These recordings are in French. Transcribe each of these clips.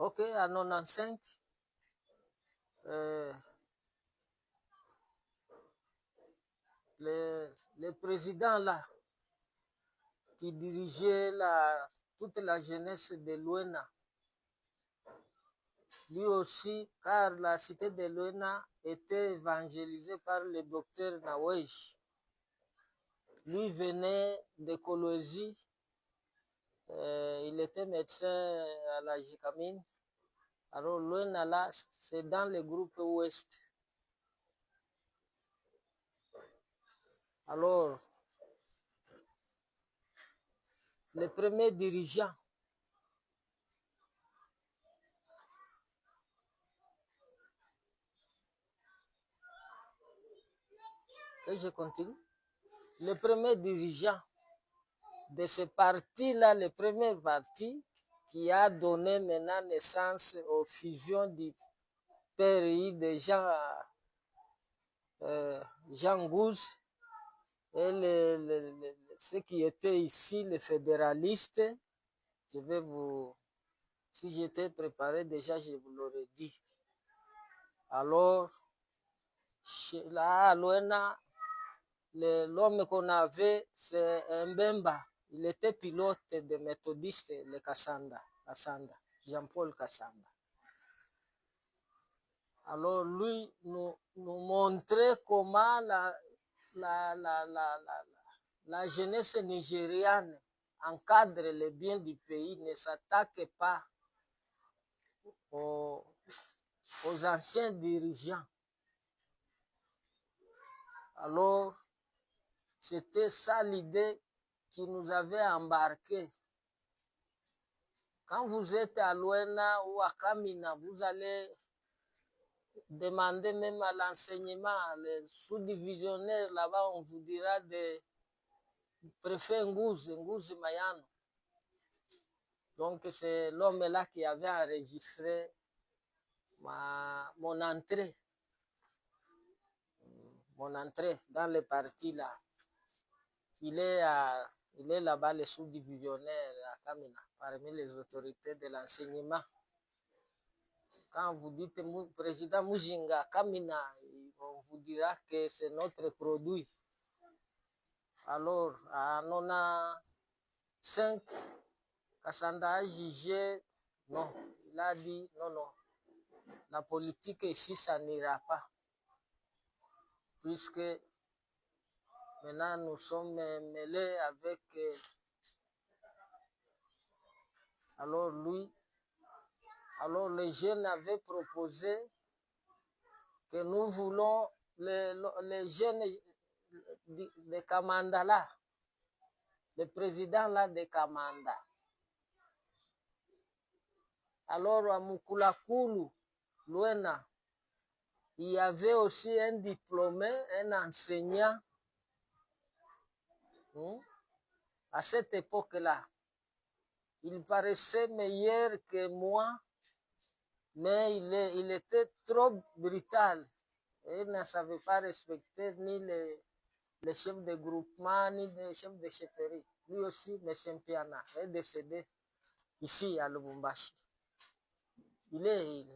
Ok, en 95, le président là, qui dirigeait toute la jeunesse de l'ONA, lui aussi, car la cité de l'ONA était évangélisée par le docteur Nawej. Lui venait de Colosie, il était médecin à la Jicamine. Alors l'ONA là, c'est dans le groupe Ouest. Alors, le premier dirigeant, que je continue, le premier dirigeant de ce parti-là, le premier parti qui a donné maintenant naissance aux fusions du pays de Jean Gouze et ceux qui étaient ici, les fédéralistes. Je vais vous, si j'étais préparé déjà, je vous l'aurais dit. Alors, là, à l'ONA, l'homme qu'on avait, c'est Mbemba. Il était pilote des méthodistes, le Kassanda, Jean-Paul Kassanda. Alors lui nous montrait comment la jeunesse nigériane encadre les biens du pays, ne s'attaque pas aux anciens dirigeants. Alors, c'était ça l'idée qui nous avait embarqués. Quand vous êtes à Luena ou à Kamina, vous allez demander même à l'enseignement, les sous-divisionnaires là-bas, on vous dira des préfet Ngouze Mayano. Donc c'est l'homme là qui avait enregistré mon entrée dans le parti là. Il est là-bas le sous-divisionnaire à Kamina, parmi les autorités de l'enseignement. Quand vous dites président Mujinga Kamina, on vous dira que c'est notre produit. Alors, en 95, Kassanda a jugé, non, il a dit non, la politique ici, ça n'ira pas. Puisque maintenant nous sommes mêlés avec. Alors les jeunes avaient proposé que nous voulons les jeunes de Kamanda là, le président là de Kamanda. Alors à Moukoulakulu, Luena, il y avait aussi un diplômé, un enseignant. À cette époque-là, il paraissait meilleur que moi, mais il était trop brutal. Et il ne savait pas respecter ni les chefs de groupement, ni les chefs de chefferie. Lui aussi, M. Mpiana, est décédé ici à Lubumbashi. Il est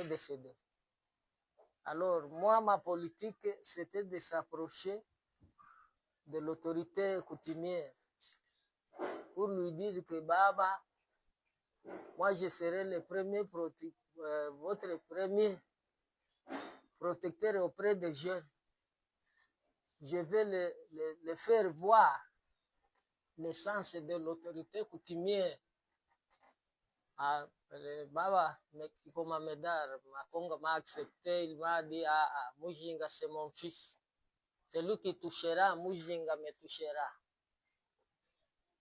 décédé. Alors, moi, ma politique, c'était de s'approcher de l'autorité coutumière pour lui dire que Baba, moi, je serai le premier votre premier protecteur auprès des jeunes. Je vais le faire voir l'essence de l'autorité coutumière. Baba, Kikoma Medar, Makonga m'a accepté, il m'a dit, Mujinga, c'est mon fils. Celui qui touchera, Mujinga me touchera.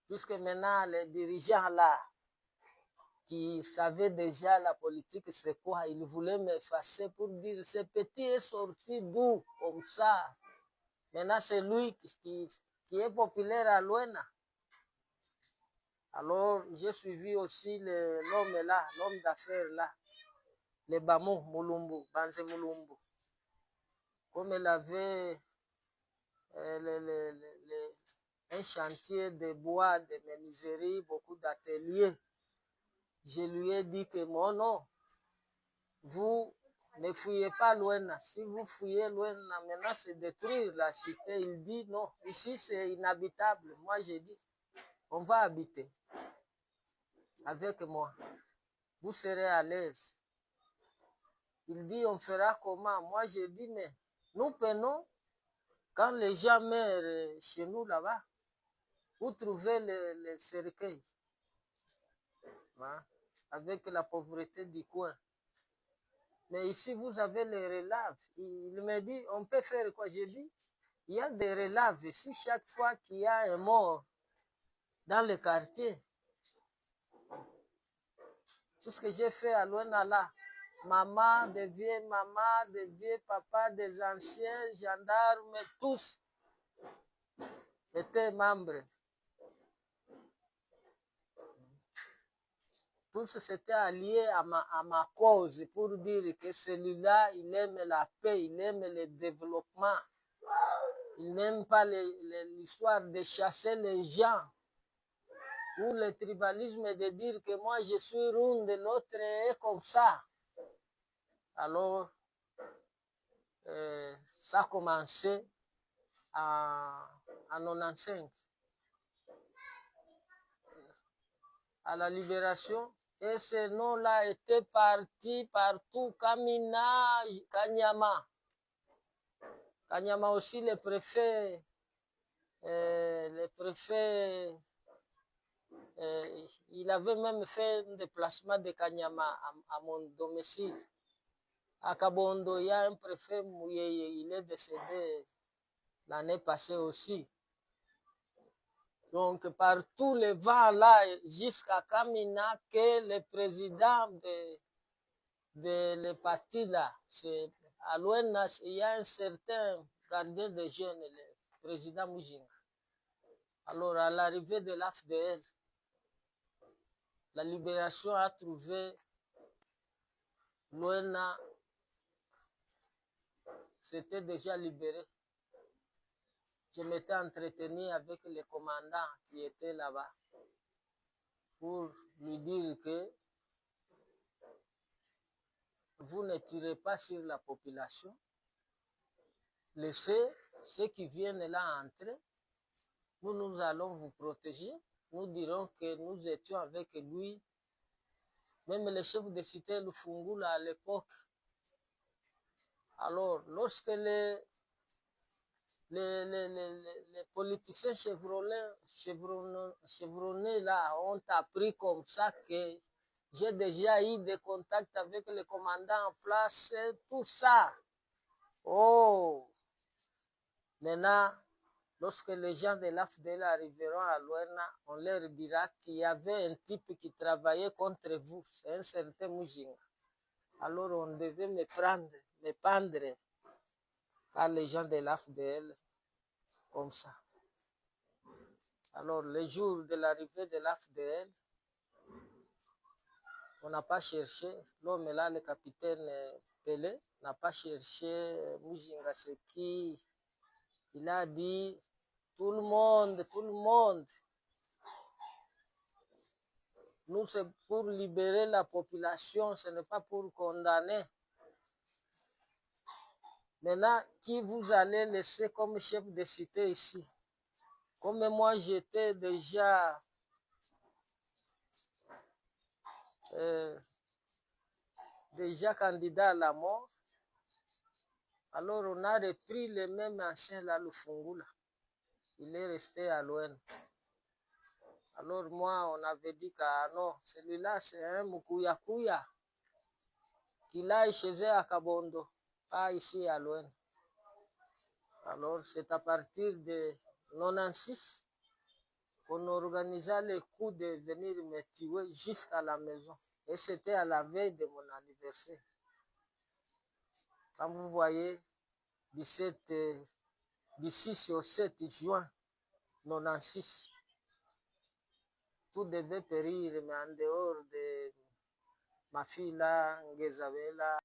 Puisque maintenant, les dirigeants là, qui savaient déjà la politique, c'est quoi? Ils voulaient m'effacer pour dire, ce petit est sorti d'où, comme ça. Maintenant, c'est lui qui est populaire à Luena. Alors, j'ai suivi aussi l'homme là, l'homme d'affaires là, le Bamo Mulumbu, Banze Mulumbu. Comme il avait un chantier de bois, de menuiserie, beaucoup d'ateliers. je lui ai dit que mon non, vous ne fouillez pas Luena. Si vous fouillez Luena, maintenant c'est détruire la cité. Il dit non, ici c'est inhabitable. Moi j'ai dit, on va habiter avec moi. Vous serez à l'aise. Il dit, on fera comment? Moi j'ai dit, mais nous prenons, quand les gens meurent chez nous là-bas, vous trouvez les cercueils, hein, avec la pauvreté du coin. Mais ici, vous avez les relaves. Il me dit, on peut faire quoi? J'ai dit, il y a des relaves ici chaque fois qu'il y a un mort dans le quartier. Tout ce que j'ai fait à Luena là, maman, des vieux papas, des anciens gendarmes, tous étaient membres. Tous s'étaient alliés à ma cause pour dire que celui-là, il aime la paix, il aime le développement. Il n'aime pas l'histoire de chasser les gens. Ou le tribalisme de dire que moi je suis Runde, l'autre est comme ça. Alors, ça a commencé en 95. À la libération, et ce nom-là était parti partout, Kamina, Kanyama. Kanyama aussi, le préfet, il avait même fait un déplacement de Kanyama à mon domicile. À Kabondo, il y a un préfet Mouyeye, il est décédé l'année passée aussi. Donc, par tous les vents là, jusqu'à Kamina, que le président de parti là, à Luena, il y a un certain gardien de jeunes, le président Mujinga. Alors, à l'arrivée de l'AFDL, la libération a trouvé Luena, c'était déjà libéré. Je m'étais entretenu avec le commandant qui était là-bas pour lui dire que vous ne tirez pas sur la population, laissez ceux qui viennent là entrer, nous allons vous protéger, nous dirons que nous étions avec lui, même le chef de cité Lufungula à l'époque. Alors, lorsque les politiciens chevronnés là ont appris comme ça que j'ai déjà eu des contacts avec le commandant en place, tout ça. Oh! Maintenant, lorsque les gens de l'AFDL arriveront à Luena, on leur dira qu'il y avait un type qui travaillait contre vous, c'est un certain Mujinga. Alors on devait me pendre par les gens de l'AFDL comme ça. Alors le jour de l'arrivée de l'AFDL, on n'a pas cherché, l'homme là, le capitaine Pelé, n'a pas cherché Mujinga, c'est qui. Il a dit, tout le monde, nous c'est pour libérer la population, ce n'est pas pour condamner. Maintenant, qui vous allez laisser comme chef de cité ici? Comme moi j'étais déjà candidat à la mort, alors on a repris le même ancien là, Lufungula. Il est resté à Luena. Alors moi, on avait dit que non, celui-là c'est un Mukuyakuya, qu'il aille chez eux à Kabondo, pas ici à Luena. Alors c'est à partir de 96 qu'on organisa le coup de venir me tuer jusqu'à la maison. Et c'était à la veille de mon anniversaire. Quand vous voyez, du 6 au 7 juin 96, tout devait périr, mais en dehors de ma fille là, Ngezabela,